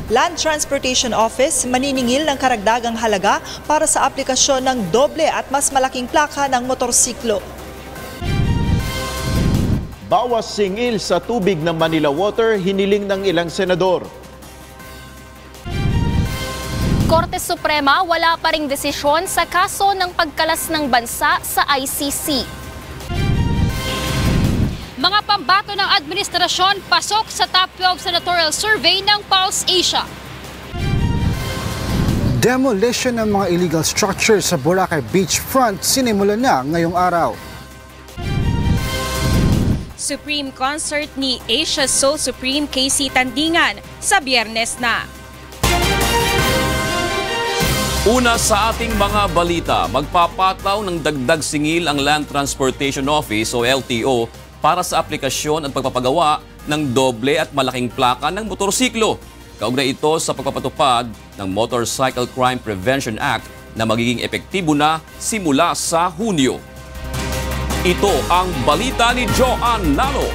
Land Transportation Office maniningil ng karagdagang halaga para sa aplikasyon ng doble at mas malaking plaka ng motorsiklo. Bawas singil sa tubig ng Manila Water, hiniling ng ilang senador. Korte Suprema wala pa ring desisyon sa kaso ng pagkalas ng bansa sa ICC. Mga pambato ng administrasyon pasok sa top 12 senatorial survey ng Pulse Asia. Demolition ng mga illegal structures sa Boracay Beachfront sinimulan na ngayong araw. Supreme Concert ni Asia's Soul Supreme KC Tandingan sa Biyernes na. Una sa ating mga balita, magpapataw ng dagdag singil ang Land Transportation Office o LTO para sa aplikasyon at pagpapagawa ng doble at malaking plaka ng motorsiklo. Kaugnay ito sa pagpapatupad ng Motorcycle Crime Prevention Act na magiging epektibo na simula sa Hunyo. Ito ang balita ni Joanne Lalo.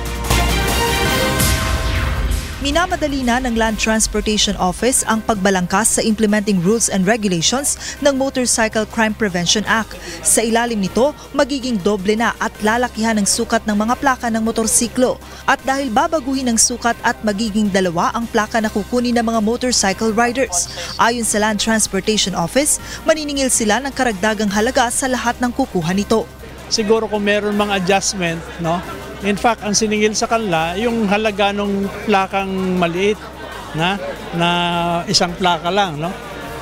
Minamadali na ng Land Transportation Office ang pagbalangkas sa implementing rules and regulations ng Motorcycle Crime Prevention Act. Sa ilalim nito, magiging doble na at lalakihan ang sukat ng mga plaka ng motorsiklo. At dahil babaguhin ang sukat at magiging dalawa ang plaka na kukunin ng mga motorcycle riders. Ayon sa Land Transportation Office, maniningil sila ng karagdagang halaga sa lahat ng kukuha nito. Siguro kung meron mga adjustment, no? In fact, ang siningil sa kanila, yung halaga ng plakang maliit na isang plaka lang, no?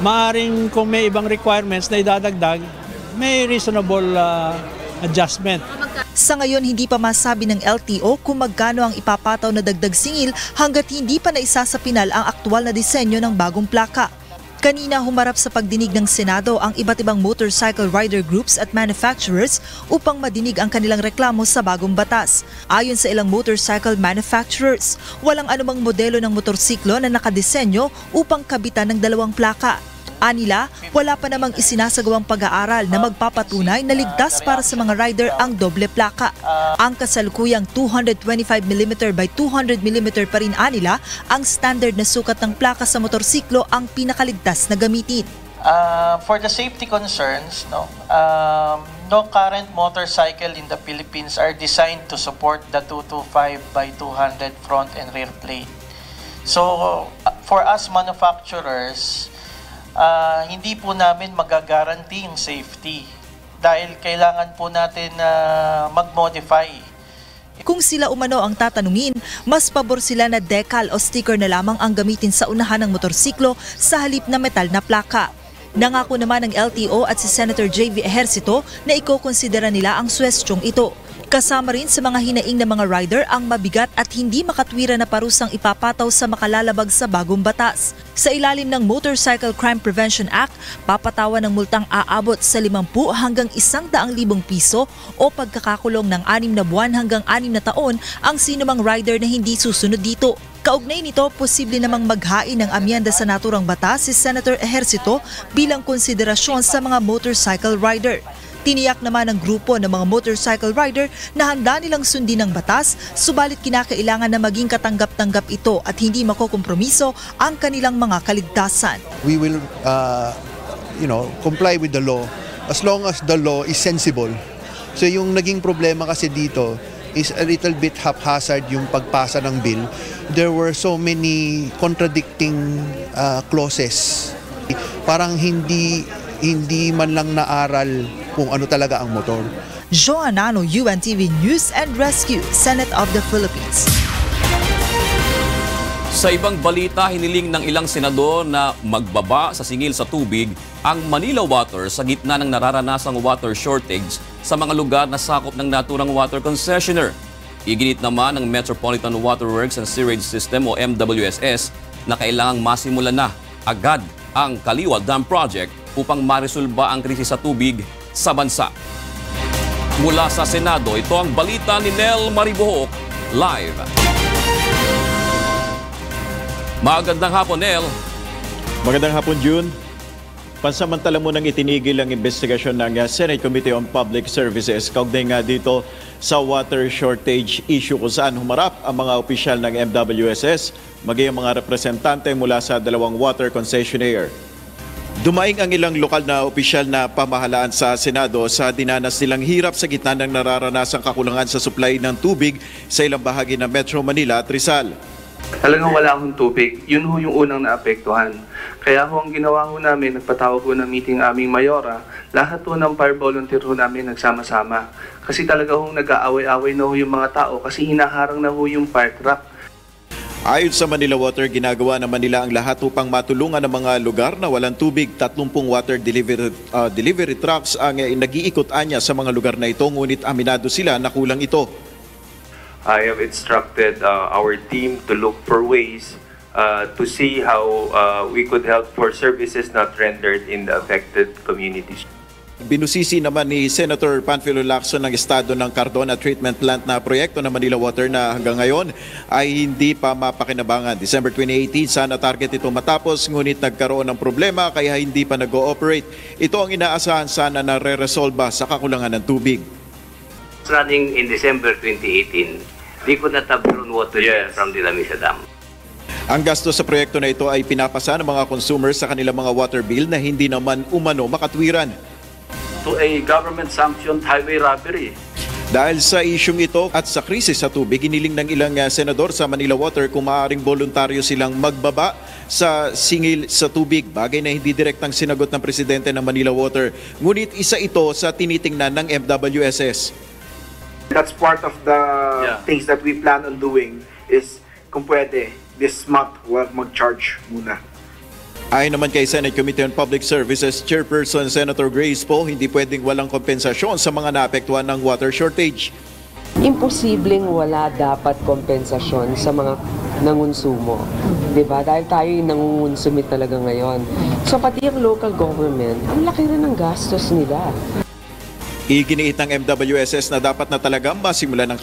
Maaring kung may ibang requirements na idadagdag, may reasonable adjustment. Sa ngayon, hindi pa masabi ng LTO kung magkano ang ipapataw na dagdag singil hanggat hindi pa naisasapinal ang aktual na disenyo ng bagong plaka. Kanina humarap sa pagdinig ng Senado ang iba't ibang motorcycle rider groups at manufacturers upang madinig ang kanilang reklamo sa bagong batas. Ayon sa ilang motorcycle manufacturers, walang anumang modelo ng motorsiklo na nakadisenyo upang kabitan ng dalawang plaka. Anila, wala pa namang isinasagawang pag-aaral na magpapatunay na ligtas para sa mga rider ang doble plaka. Ang kasalukuyang 225mm by 200mm pa rin anila, ang standard na sukat ng plaka sa motorsiklo ang pinakaligtas na gamitin. For the safety concerns, no current motorcycle in the Philippines are designed to support the 225 by 200 front and rear plate. So for us manufacturers, hindi po namin magagaranti yung safety dahil kailangan po natin mag-modify. Kung sila umano ang tatanungin, mas pabor sila na decal o sticker na lamang ang gamitin sa unahan ng motorsiklo sa halip na metal na plaka. Nangako naman ng LTO at si Senator JV Ejercito na ikokonsidera nila ang suwestyong ito. Kasama rin sa mga hinaing ng mga rider ang mabigat at hindi makatwira na parusang ipapataw sa makalalabag sa bagong batas. Sa ilalim ng Motorcycle Crime Prevention Act, papatawan ng multang aabot sa 50 hanggang 100,000 piso o pagkakakulong ng 6 na buwan hanggang 6 na taon ang sinumang rider na hindi susunod dito. Kaugnay nito, posible namang maghain ng amyenda sa naturang batas si Senator Ejercito bilang konsiderasyon sa mga motorcycle rider. Tiniyak naman ng grupo ng mga motorcycle rider na handa nilang sundin ang batas, subalit kinakailangan na maging katanggap-tanggap ito at hindi makokompromiso ang kanilang mga kaligtasan. We will comply with the law as long as the law is sensible. So yung naging problema kasi dito is a little bit haphazard yung pagpasa ng bill. There were so many contradicting clauses. Parang hindi man lang naaral kung ano talaga ang motor. Joanne Lalo, UNTV News and Rescue, Senate of the Philippines. Sa ibang balita, hiniling ng ilang senador na magbaba sa singil sa tubig ang Manila Water sa gitna ng nararanasang water shortage sa mga lugar na sakop ng naturang water concessioner. Iginit naman ng Metropolitan Water Works and Sewerage System o MWSS na kailangang masimula na agad ang Kaliwa Dam Project upang marisolba ang krisis sa tubig sa bansa. Mula sa Senado, ito ang balita ni Nel Maribohok, live. Magandang hapon, Nel. Magandang hapon, June. Pansamantala mo nang itinigil ang investigasyon ng Senate Committee on Public Services kaugnay nga dito sa water shortage issue kung saan humarap ang mga opisyal ng MWSS maging ang mga representante mula sa dalawang water concessionaire. Dumaing ang ilang lokal na opisyal na pamahalaan sa Senado sa dinanas nilang hirap sa gitna ng nararanasang kakulangan sa supply ng tubig sa ilang bahagi ng Metro Manila at Rizal. Talagang wala akong tubig. Yun ho yung unang naapektuhan. Kaya ho ang ginawa ho namin, nagpatawag ho ng meeting aming mayora, lahat ho ng fire volunteer ho namin nagsama-sama. Kasi talaga ho nag-aaway-away na ho yung mga tao kasi hinaharang na ho yung fire truck. Ayon sa Manila Water, ginagawa naman nila ang lahat upang matulungan ang mga lugar na walang tubig. 30 water delivery trucks ang nag-iikot-anya sa mga lugar na ito, ngunit aminado sila na kulang ito. I have instructed our team to look for ways to see how we could help for services not rendered in the affected communities. Binusisi naman ni Senator Panfilo Lacson ng estado ng Cardona Treatment Plant na proyekto ng Manila Water na hanggang ngayon ay hindi pa mapakinabangan. December 2018, sana target ito matapos, ngunit nagkaroon ng problema kaya hindi pa nag-ooperate. Ito ang inaasahan sana na re-resolba sa kakulangan ng tubig. Running in December 2018, they could not have drawn water from the Lamisa Dam. Ang gasto sa proyekto na ito ay pinapasa ng mga consumers sa kanilang mga water bill na hindi naman umano makatwiran. To a government-sanctioned highway robbery. Dahil sa isyung ito at sa krisis sa tubig, hiniling ng ilang senador sa Manila Water kung maaaring voluntaryo silang magbaba sa singil sa tubig, bagay na hindi direktang sinagot ng presidente ng Manila Water. Ngunit isa ito sa tinitingnan ng MWSS. That's part of the things that we plan on doing is kung pwede, this month huwag mag-charge muna. Ayon naman kay Senate Committee on Public Services Chairperson Senator Grace Poe, hindi pwedeng walang kompensasyon sa mga naapektuhan ng water shortage. Imposibleng wala dapat kompensasyon sa mga nangonsumo. Diba? Dahil tayo yung nangungonsumit talaga ngayon. So pati yung local government, ang laki rin ng gastos nila. Iginiit ng MWSS na dapat na talagang masimulan ang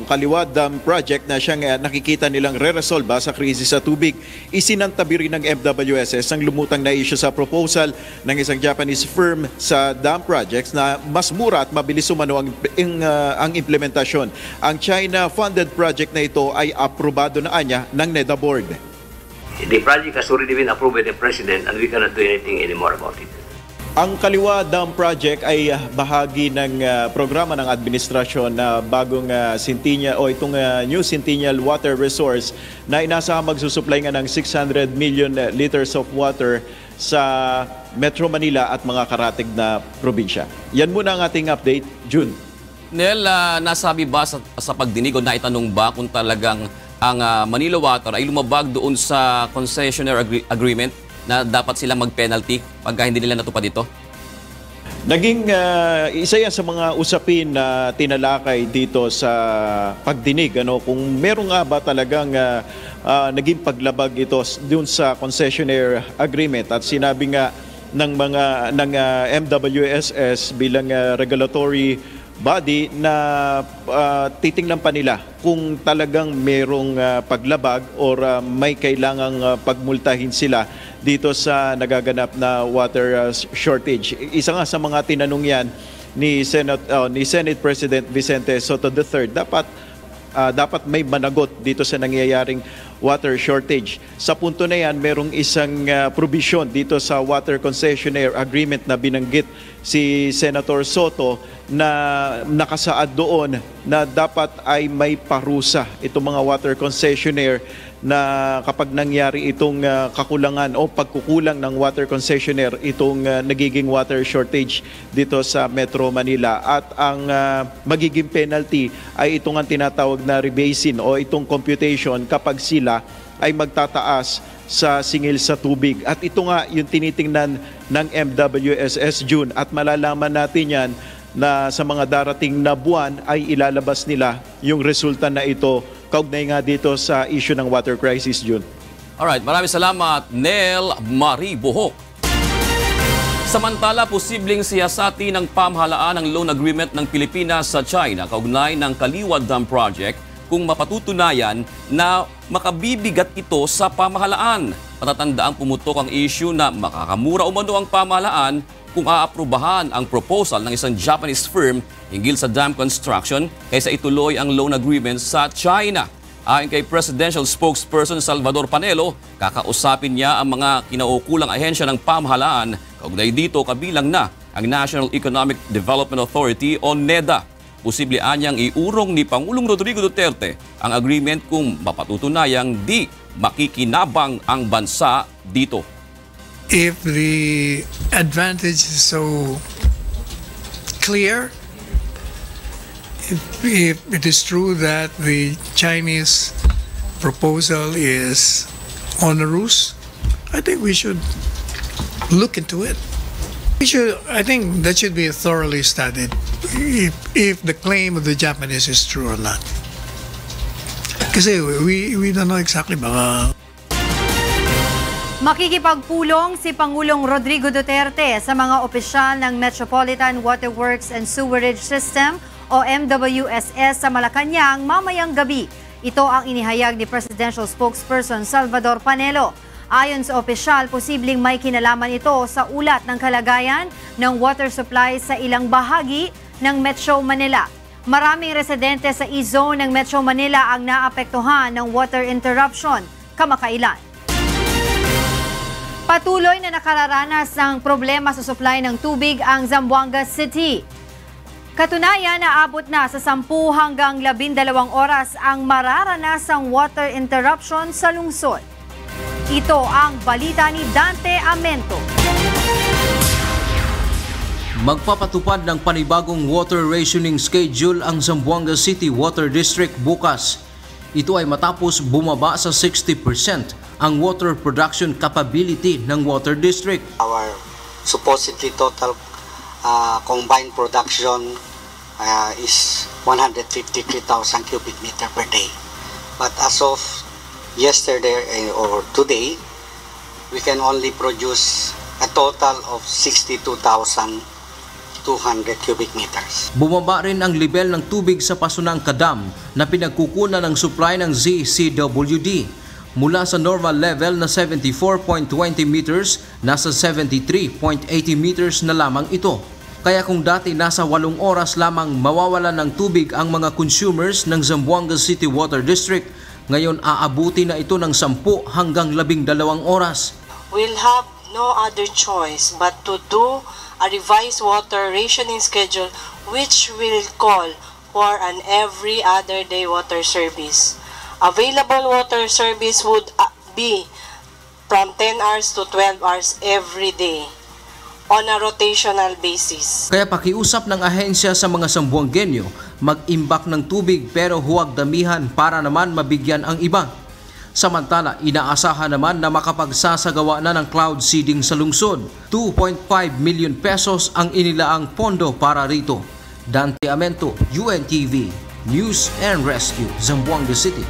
Kaliwa Dam Project na siyang nakikita nilang re-resolba sa krisis sa tubig. Isinantabi rin ng MWSS ang lumutang na issue sa proposal ng isang Japanese firm sa dam projects na mas mura at mabilis umano ang implementasyon. Ang China-funded project na ito ay aprobado na anya ng NEDA Board. The project has already been approved by the President and we cannot do anything anymore about it. Ang Kaliwa Dam Project ay bahagi ng programa ng administrasyon na bagong itong New Centennial Water Resource na inasahang magsusupply nga ng 600 million liters of water sa Metro Manila at mga karatig na probinsya. Yan muna ang ating update. June. Nel, nasabi ba sa pagdinig o naitanong ba kung talagang ang Manila Water ay lumabag doon sa concessionaire agreement na dapat silang mag-penalty pagka hindi nila natupad ito? Naging isa yan sa mga usapin na tinalakay dito sa pagdinig. Kung meron nga ba talagang naging paglabag ito doon sa concessionaire agreement at sinabi nga ng MWSS bilang regulatory body na titingnan pa nila kung talagang merong paglabag or may kailangang pagmultahin sila dito sa nagaganap na water shortage. Isa nga sa mga tinanong yan ni Senate President Vicente Sotto III, dapat may managot dito sa nangyayaring water shortage. Sa punto na yan, merong isang provision dito sa water concessionaire agreement na binanggit si Senator Soto na nakasaad doon na dapat ay may parusa itong mga water concessionaire na kapag nangyari itong kakulangan o pagkukulang ng water concessionaire, itong nagiging water shortage dito sa Metro Manila. At ang magiging penalty ay itong ang tinatawag na rebasin o itong computation kapag sila ay magtataas sa singil sa tubig. At ito nga yung tinitingnan ng MWSS, June, at malalaman natin yan na sa mga darating na buwan ay ilalabas nila yung resulta na ito kaugnay nga dito sa issue ng water crisis, June. Alright, maraming salamat, Nel Marie Buhok. Samantala, posibleng siyasati ng pamahalaan ang loan agreement ng Pilipinas sa China kaugnay ng Kaliwa Dam Project kung mapatutunayan na makabibigat ito sa pamahalaan. Patatandaang pumutok ang issue na makakamura umano ang pamahalaan kung aaprubahan ang proposal ng isang Japanese firm hinggil sa dam construction kaysa ituloy ang loan agreement sa China. Ayon kay Presidential Spokesperson Salvador Panelo, kakausapin niya ang mga kinaukulang ahensya ng pamahalaan. Kaugnay dito kabilang na ang National Economic Development Authority o NEDA. Posible anyang iurong ni Pangulong Rodrigo Duterte ang agreement kung mapatutunayang di makikinabang ang bansa dito. If the advantage is so clear, if it is true that the Chinese proposal is onerous, I think we should look into it. I think that should be thoroughly studied if the claim of the Japanese is true or not. Kasi we don't know exactly baka. Makikipagpulong si Pangulong Rodrigo Duterte sa mga opisyal ng Metropolitan Waterworks and Sewerage System o MWSS sa Malacanang mamayang gabi. Ito ang inihayag ni Presidential Spokesperson Salvador Panelo. Ayon sa opisyal, posibleng may kinalaman ito sa ulat ng kalagayan ng water supply sa ilang bahagi ng Metro Manila. Maraming residente sa E-zone ng Metro Manila ang naapektuhan ng water interruption kamakailan. Patuloy na nakararanas ng problema sa supply ng tubig ang Zamboanga City. Katunayan, naabot na sa 10 hanggang 12 oras ang mararanasang water interruption sa lungsod. Ito ang balita ni Dante Amento. Magpapatupad ng panibagong water rationing schedule ang Zamboanga City Water District bukas. Ito ay matapos bumaba sa 60% ang water production capability ng water district. Our supposedly total combined production is 153,000 cubic meter per day. But as of yesterday or today, we can only produce a total of 62,200 cubic meters. Bumaba rin ang level ng tubig sa Pasunangka Dam na pinagkukunan ng supply ng ZCWD. Mula sa normal level na 74.20 meters, nasa 73.80 meters na lamang ito. Kaya kung dati nasa 8 oras lamang mawawalan ng tubig ang mga consumers ng Zamboanga City Water District, ngayon aabuti na ito ng 10 hanggang 12 oras. We'll have no other choice but to do a revised water rationing schedule which will call for an every other day water service. Available water service would be from 10 hours to 12 hours every day on a rotational basis. Kaya pakiusap ng ahensya sa mga Sambuangenyo, mag-imbak ng tubig pero huwag damihan para naman mabigyan ang iba. Samantala, inaasahan naman na makapagsasagawa na ng cloud seeding sa lungsod. 2.5 million pesos ang inilaang pondo para rito. Dante Amento, UNTV, News and Rescue, Zamboanga City.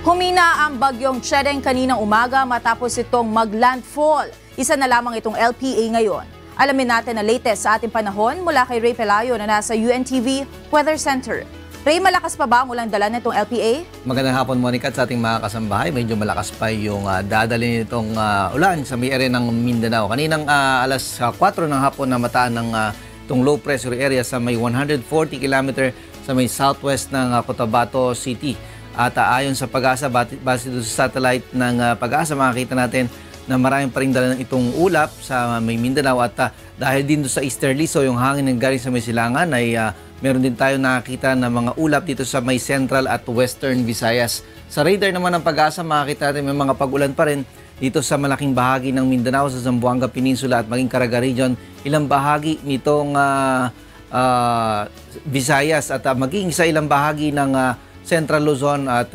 Humina ang bagyong Chedeng kaninang umaga matapos itong maglandfall. Isa na lamang itong LPA ngayon. Alamin natin na latest sa ating panahon mula kay Ray Pelayo na nasa UNTV Weather Center. Ray, malakas pa ba ang ulang dala nitong LPA? Magandang hapon, Monica, at sa ating mga kasambahay. Medyo malakas pa yung dadalhin nitong ulan sa may area ng Mindanao. Kaninang alas 4 ng hapon na mataan ng itong low pressure area sa may 140 km sa may southwest ng Cotabato City. At ayon sa Pag-asa, base doon sa satellite ng Pag-asa, makikita natin na maraming pa rin dala ng itong ulap sa may Mindanao. At dahil din doon sa easterly, so yung hangin ng galing sa may silangan ay meron din tayo nakakita na mga ulap dito sa may central at western Visayas. Sa radar naman ng Pag-asa, makikita natin may mga pag-ulan pa rin dito sa malaking bahagi ng Mindanao, sa Zamboanga Peninsula at maging Caraga Region. Ilang bahagi nitong Visayas at maging sa ilang bahagi ng Central Luzon at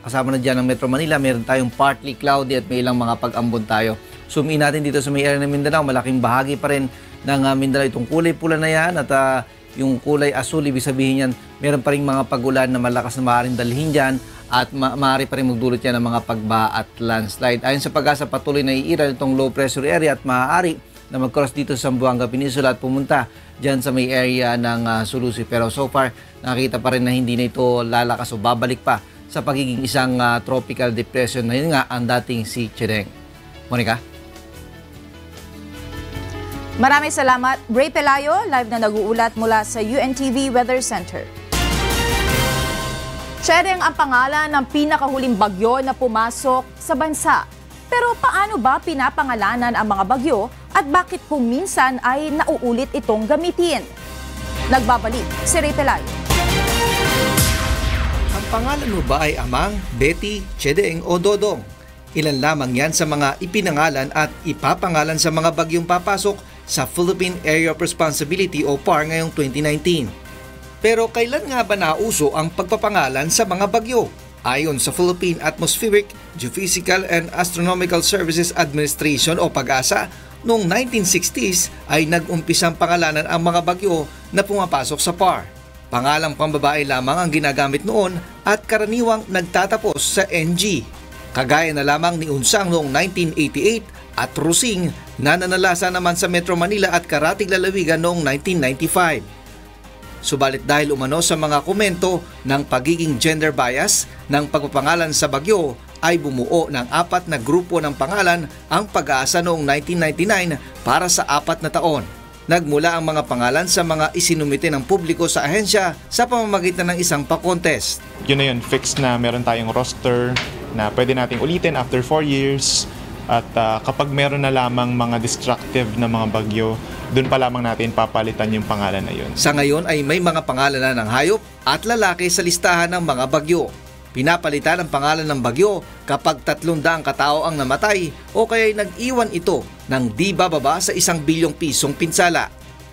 kasama na dyan ng Metro Manila, meron tayong partly cloudy at may ilang mga pag-ambon tayo. Zoom in natin dito sa may area ng Mindanao, malaking bahagi pa rin ng Mindanao. Itong kulay pula na yan at yung kulay asul, ibig sabihin yan, meron pa rin mga pag-ulan na malakas na maaaring dalhin dyan at maaari pa rin magdulot yan ng mga pagbaha at landslide. Ayon sa Pag-asa, patuloy na iiral itong low pressure area at maaari na mag-cross dito sa Zamboanga Peninsula at pumunta dyan sa may area ng Sulusi. Pero so far, nakita pa rin na hindi na ito lalakas o babalik pa sa pagiging isang tropical depression na yun nga ang dating si Chedeng. Monica? Maraming salamat. Ray Pelayo, live na nag-uulat mula sa UNTV Weather Center. Chedeng ang pangalan ng pinakahuling bagyo na pumasok sa bansa. Pero paano ba pinapangalanan ang mga bagyo at bakit kung minsan ay nauulit itong gamitin? Nagbabalik si Ray Pelayo. Ang pangalan mo ba ay Amang, Betty, Chedeng o Dodong? Ilan lamang yan sa mga ipinangalan at ipapangalan sa mga bagyong papasok sa Philippine Area of Responsibility o PAR ngayong 2019. Pero kailan nga ba nauso ang pagpapangalan sa mga bagyo? Ayon sa Philippine Atmospheric, Geophysical and Astronomical Services Administration o PAGASA, noong 1960s ay nag-umpisang pangalanan ang mga bagyo na pumapasok sa PAR. Pangalang pambabae lamang ang ginagamit noon at karaniwang nagtatapos sa NG. Kagaya na lamang ni Unsang noong 1988 at Rusing na nanalasa naman sa Metro Manila at Karatig Lalawigan noong 1995. Subalit dahil umano sa mga komento ng pagiging gender bias ng pagpapangalan sa bagyo ay bumuo ng 4 na grupo ng pangalan ang Pag-asa noong 1999 para sa 4 na taon. Nagmula ang mga pangalan sa mga isinumite ng publiko sa ahensya sa pamamagitan ng isang pa-contest. Yun na yun, fixed na meron tayong roster na pwede nating ulitin after 4 years. At kapag meron na lamang mga destructive na mga bagyo, doon pa lamang natin papalitan yung pangalan na yun. Sa ngayon ay may mga pangalan na ng hayop at lalaki sa listahan ng mga bagyo. Pinapalitan ang pangalan ng bagyo kapag 300 katao ang namatay o kaya'y nag-iwan ito ng di bababa sa 1 bilyong pisong pinsala.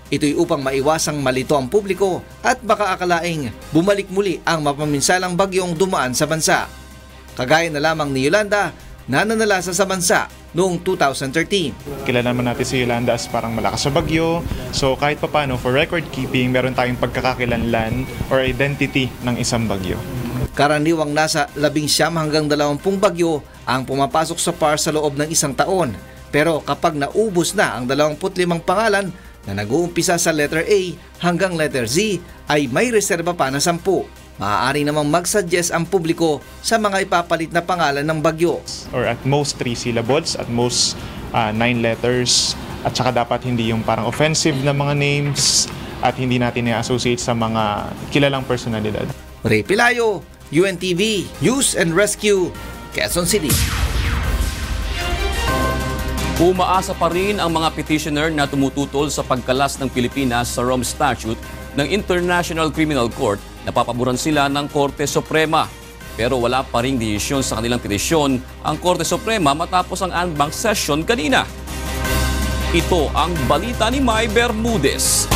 Ito'y upang maiwasang malito ang publiko at baka akalaing bumalik muli ang mapaminsalang bagyong dumaan sa bansa. Kagaya na lamang ni Yolanda na nanalasa sa bansa noong 2013. Kilala naman natin si Yolanda as parang malakas sa bagyo. So kahit papano for record keeping, meron tayong pagkakakilanlan or identity ng isang bagyo. Karaniwang nasa 19 hanggang 20 bagyo ang pumapasok sa PAR sa loob ng 1 taon. Pero kapag naubos na ang 25 pangalan na nag-uumpisa sa letter A hanggang letter Z ay may reserba pa na 10. Maaari namang mag-suggest ang publiko sa mga ipapalit na pangalan ng bagyo. Or at most 3 syllables, at most 9 letters. At saka dapat hindi yung parang offensive na mga names at hindi natin i-associate sa mga kilalang personalidad. Ray Pelayo, UNTV, News and Rescue, Quezon City. Umaasa pa rin ang mga petitioner na tumututol sa pagkalas ng Pilipinas sa Rome Statute ng International Criminal Court. Napapaboran sila ng Korte Suprema. Pero wala pa ring desisyon sa kanilang petisyon ang Korte Suprema matapos ang en banc session kanina. Ito ang balita ni Mai Bermudez.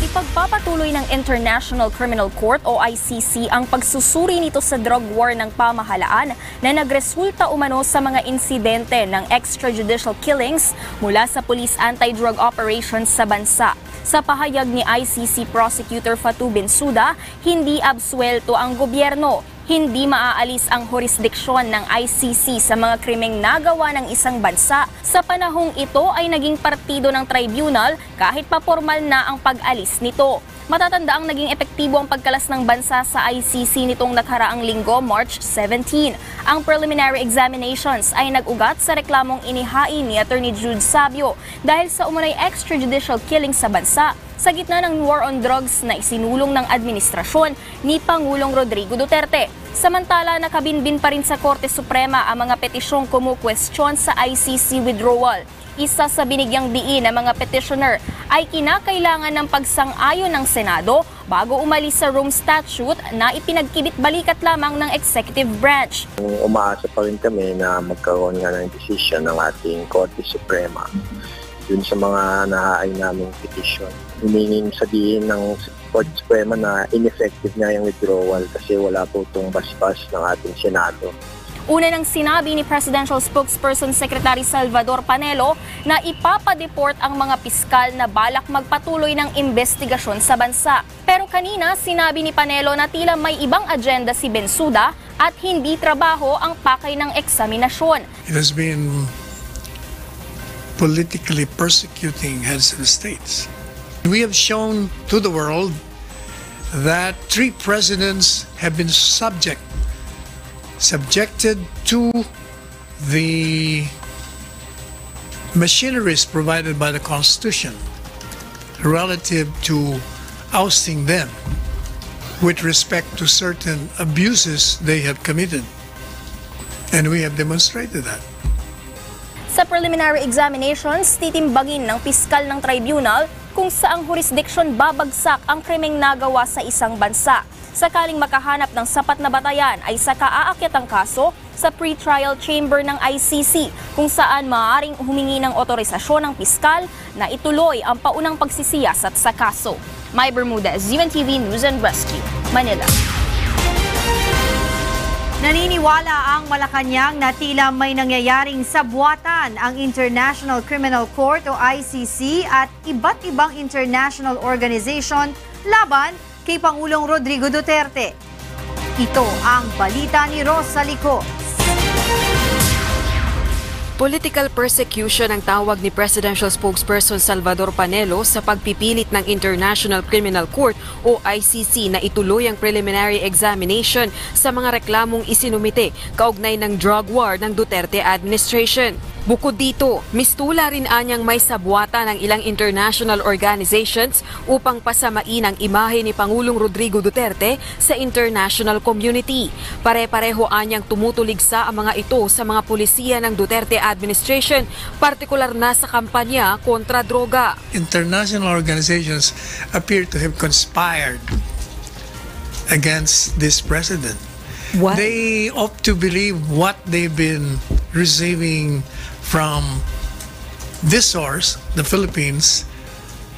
Ipagpapatuloy ng International Criminal Court o ICC ang pagsusuri nito sa drug war ng pamahalaan na nagresulta umano sa mga insidente ng extrajudicial killings mula sa police anti-drug operations sa bansa. Sa pahayag ni ICC Prosecutor Fatou Bensouda, hindi absuelto ang gobyerno. Hindi maaalis ang jurisdiksyon ng ICC sa mga krimeng nagawa ng isang bansa. Sa panahong ito ay naging partido ng tribunal kahit pa formal na ang pag-alis nito. Matatanda ang naging epektibo ang pagkalas ng bansa sa ICC nitong nakaraang linggo, March 17. Ang preliminary examinations ay nag-ugat sa reklamong inihain ni Attorney Jude Sabio dahil sa umunay extrajudicial killing sa bansa sa gitna ng war on drugs na isinulong ng administrasyon ni Pangulong Rodrigo Duterte. Samantala, nakabinbin pa rin sa Korte Suprema ang mga petisyong kumukwestiyon sa ICC withdrawal. Isa sa binigyang diin ng mga petitioner ay kinakailangan ng pagsang-ayon ng Senado bago umalis sa Rome Statute na ipinagkibit-balikat lamang ng executive branch. Umaasa pa rin kami na magkaroon nga ng desisyon ng ating Korte Suprema dun sa mga nahaay naming petition. Hiningin sabihin ng Korte Suprema na ineffective nga yung withdrawal kasi wala po itong basbas ng ating Senado. Una nang sinabi ni Presidential Spokesperson Secretary Salvador Panelo na ipapadeport ang mga piskal na balak magpatuloy ng investigasyon sa bansa. Pero kanina sinabi ni Panelo na tila may ibang agenda si Bensouda at hindi trabaho ang pakay ng eksaminasyon. It has been politically persecuting heads of states. We have shown to the world that 3 presidents have been subjected to the machineries provided by the Constitution relative to ousting them with respect to certain abuses they have committed. And we have demonstrated that. Sa preliminary examinations, titimbangin ng piskal ng tribunal kung saang jurisdiksyon babagsak ang krimeng nagawa sa isang bansa. Sakaling makahanap ng sapat na batayan ay saka aakyat ang kaso sa pre-trial chamber ng ICC kung saan maaaring humingi ng otorisasyon ng piskal na ituloy ang paunang pagsisiyasat sa kaso. May Bermudez, UNTV News and Rescue, Manila. Naniniwala ang Malacanang na tila may nangyayaring sabwatan ang International Criminal Court o ICC at iba't ibang international organization laban kay Pangulong Rodrigo Duterte. Ito ang balita ni Rosa Licos. Political persecution ang tawag ni Presidential Spokesperson Salvador Panelo sa pagpipilit ng International Criminal Court o ICC na ituloy ang preliminary examination sa mga reklamong isinumite kaugnay ng drug war ng Duterte administration. Bukod dito, mistula rin anyang may sabwata ng ilang international organizations upang pasamain ang imahe ni Pangulong Rodrigo Duterte sa international community. Pare-pareho anyang tumutuligsa ang mga ito sa mga pulisiya ng Duterte administration, partikular na sa kampanya kontra droga. International organizations appear to have conspired against this president. What? They opt to believe what they've been receiving from this source, the Philippines,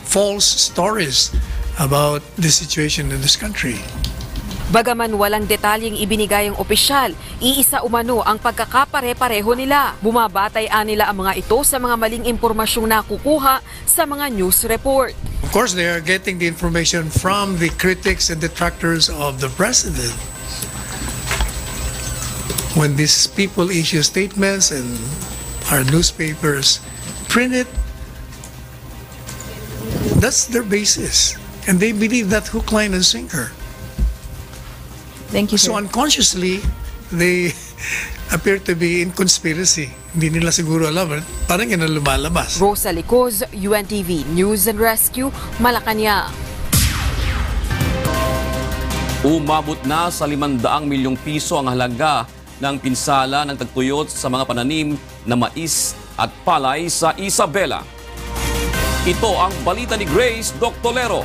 false stories about the situation in this country. Bagaman walang detalyeng ibinigay ang opisyal, iisa umano ang pagkakapare-pareho nila. Bumabatay nila ang mga ito sa mga maling impormasyong nakukuha sa mga news report. Of course, they are getting the information from the critics and detractors of the president. When these people issue statements and our newspapers print it, that's their basis. And they believe that hook, line, and sinker. Thank you, So unconsciously, they appear to be in conspiracy. Hindi nila siguro alam, parang yun ang lumalabas. Rosa Licos, UNTV News and Rescue, Malacanang. Umabot na sa 500 milyong piso ang halaga ng pinsala ng tagtuyot sa mga pananim na mais at palay sa Isabela. Ito ang balita ni Grace Doctolero.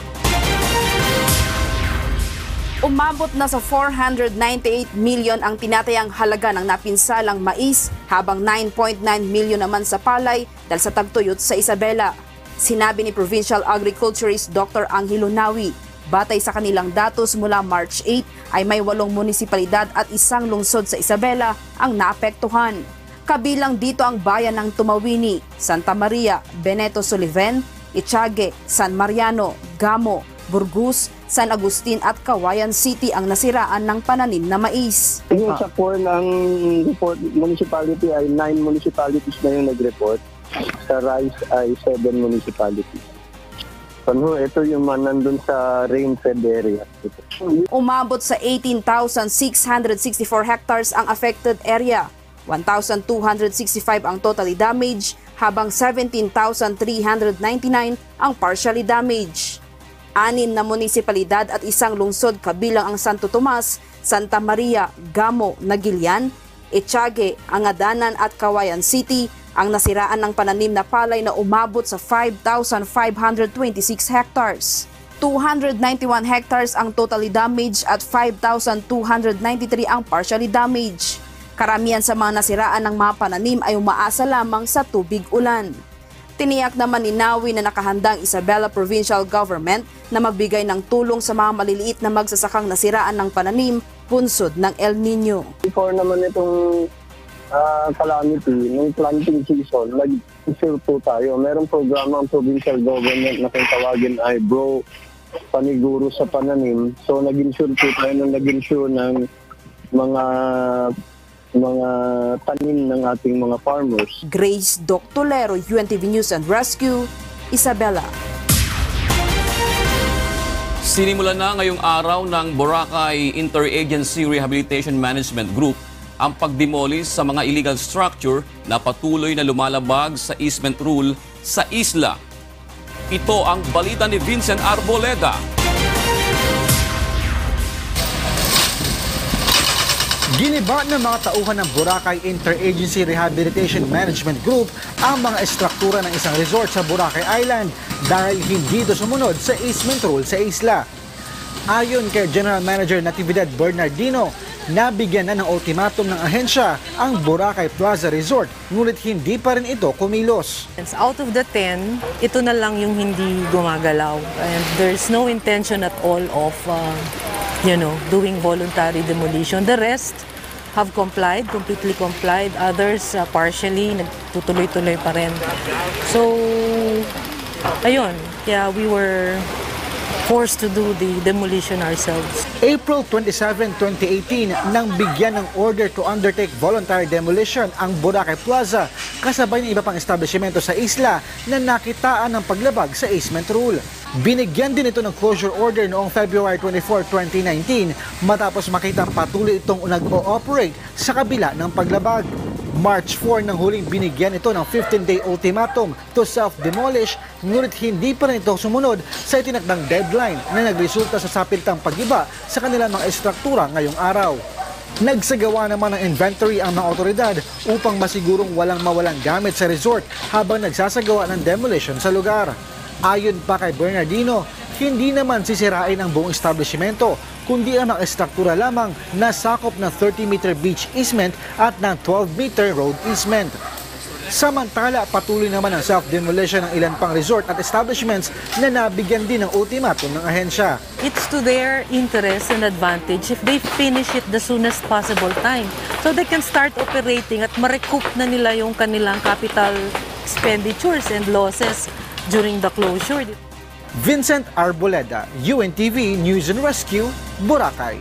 Umabot na sa 498 million ang tinatayang halaga ng napinsalang mais, habang 9.9 million naman sa palay dahil sa tagtuyot sa Isabela. Sinabi ni Provincial Agriculturist Dr. Angelo Nawi, batay sa kanilang datos mula March 8 ay may 8 munisipalidad at 1 lungsod sa Isabela ang naapektuhan. Kabilang dito ang bayan ng Tumawini, Santa Maria, Benito Soliven, Itiague, San Mariano, Gamo, Burgos, San Agustin at Kawayan City ang nasiraan ng pananim na mais. Yung sa corn, ang report municipality ay 9 municipalities na yung nag-report. Sa rice ay 7 municipalities. Ano, ito yung nandun sa rain-fed area. Umabot sa 18,664 hectares ang affected area. 1,265 ang totally damaged, habang 17,399 ang partially damaged. 6 na munisipalidad at 1 lungsod kabilang ang Santo Tomas, Santa Maria, Gamo, Nagilian, Itiague, Angadanan at Kawayan City ang nasiraan ng pananim na palay na umabot sa 5,526 hectares. 291 hectares ang totally damaged at 5,293 ang partially damaged. Karamihan sa mga nasiraan ng mga pananim ay umaasa lamang sa tubig ulan. Tiniyak naman ni Nawi na nakahandang Isabela Provincial Government na magbigay ng tulong sa mga maliliit na magsasakang nasiraan ng pananim bunsod ng El Nino. Before naman itong calamity, ng planting season, nag-insure po tayo. Merong programa ang provincial government na kung tawagin ay Bro Paniguro sa Pananim. So nag-insure po tayo ng mga mga tanim ng ating mga farmers. Grace Doctolero, UNTV News and Rescue, Isabela. Sinimulan na ngayong araw ng Boracay Interagency Rehabilitation Management Group ang pagdemolis sa mga illegal structure na patuloy na lumalabag sa easement rule sa isla. Ito ang balita ni Vincent Arboleda. Giniba ng mga tauhan ng Boracay Interagency Rehabilitation Management Group ang mga estruktura ng isang resort sa Boracay Island dahil hindi ito sumunod sa easement rule sa isla. Ayon kay General Manager Natividad Bernardino, nabigyan na ng ultimatum ng ahensya ang Boracay Plaza Resort, ngunit hindi pa rin ito kumilos. Out of the 10, ito na lang yung hindi gumagalaw. And there's no intention at all of doing voluntary demolition. The rest have complied, completely complied. Others partially, nagtutuloy-tuloy pa rin. So, ayun, kaya we were forced to do the demolition ourselves. April 27, 2018, nang bigyan ng order to undertake voluntary demolition ang Boracay Plaza, kasabay ng iba pang establishmento sa isla na nakitaan ng paglabag sa easement rule. Binigyan din ito ng closure order noong February 24, 2019 matapos makitang patuloy itong nag-ooperate sa kabila ng paglabag. March 4 nang huling binigyan ito ng 15-day ultimatum to self-demolish, ngunit hindi pa rin ito sumunod sa itinakdang deadline na nagresulta sa sapilitang pag-iba sa kanilang mga estruktura ngayong araw. Nagsagawa naman ng inventory ang mga otoridad upang masigurong walang mawalang gamit sa resort habang nagsasagawa ng demolition sa lugar. Ayon pa kay Bernardino, hindi naman sisirain ang buong establishmento, kundi ang mga estruktura lamang na sakop ng 30-meter beach easement at ng 12-meter road easement. Samantala, patuloy naman ang self-demolition ng ilan pang resort at establishments na nabigyan din ng ultimatum ng ahensya. It's to their interest and advantage if they finish it the soonest possible time. So they can start operating at ma-recoup na nila yung kanilang capital expenditures and losses during the closure. Vincent Arboleda, UNTV News and Rescue, Boracay.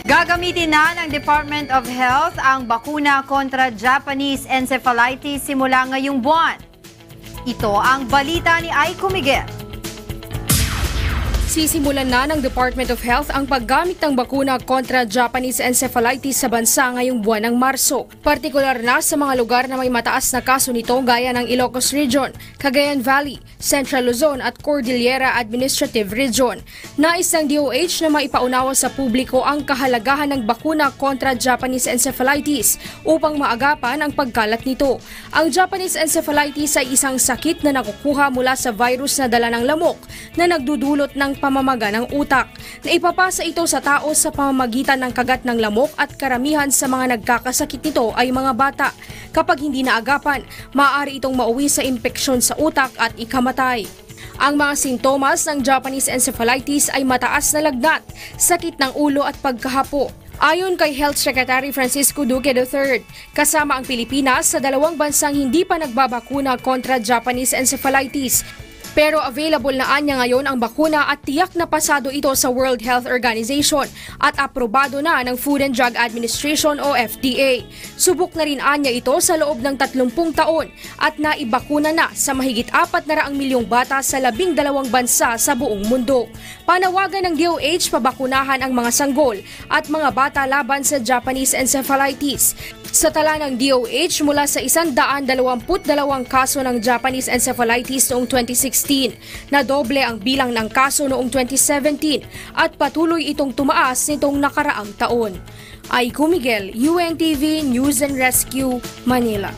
Gagamitin na ng Department of Health ang bakuna kontra Japanese encephalitis simula ngayong buwan. Ito ang balita ni Aiko Miguel. Sisimulan na ng Department of Health ang paggamit ng bakuna kontra Japanese encephalitis sa bansa ngayong buwan ng Marso. Partikular na sa mga lugar na may mataas na kaso nito gaya ng Ilocos Region, Cagayan Valley, Central Luzon at Cordillera Administrative Region. Nais ng DOH na maipaunawa sa publiko ang kahalagahan ng bakuna kontra Japanese encephalitis upang maagapan ang pagkalat nito. Ang Japanese encephalitis ay isang sakit na nakukuha mula sa virus na dala ng lamok na nagdudulot ng pamamaga ng utak. Naipapasa ito sa tao sa pamamagitan ng kagat ng lamok at karamihan sa mga nagkakasakit nito ay mga bata. Kapag hindi naagapan, maaari itong mauwi sa impeksyon sa utak at ikamatay. Ang mga sintomas ng Japanese encephalitis ay mataas na lagnat, sakit ng ulo at pagkahapo. Ayon kay Health Secretary Francisco Duque III, kasama ang Pilipinas sa dalawang bansang hindi pa nagbabakuna kontra Japanese encephalitis. Pero available na anya ngayon ang bakuna at tiyak na pasado ito sa World Health Organization at aprobado na ng Food and Drug Administration o FDA. Subok na rin anya ito sa loob ng 30 taon at naibakuna na sa mahigit 400 milyong bata sa 12 bansa sa buong mundo. Panawagan ng DOH pabakunahan ang mga sanggol at mga bata laban sa Japanese encephalitis. Sa tala ng DOH, mula sa 122 kaso ng Japanese encephalitis noong 2016, nadoble ang bilang ng kaso noong 2017 at patuloy itong tumaas nitong nakaraang taon. Aiko Miguel, UNTV News and Rescue, Manila.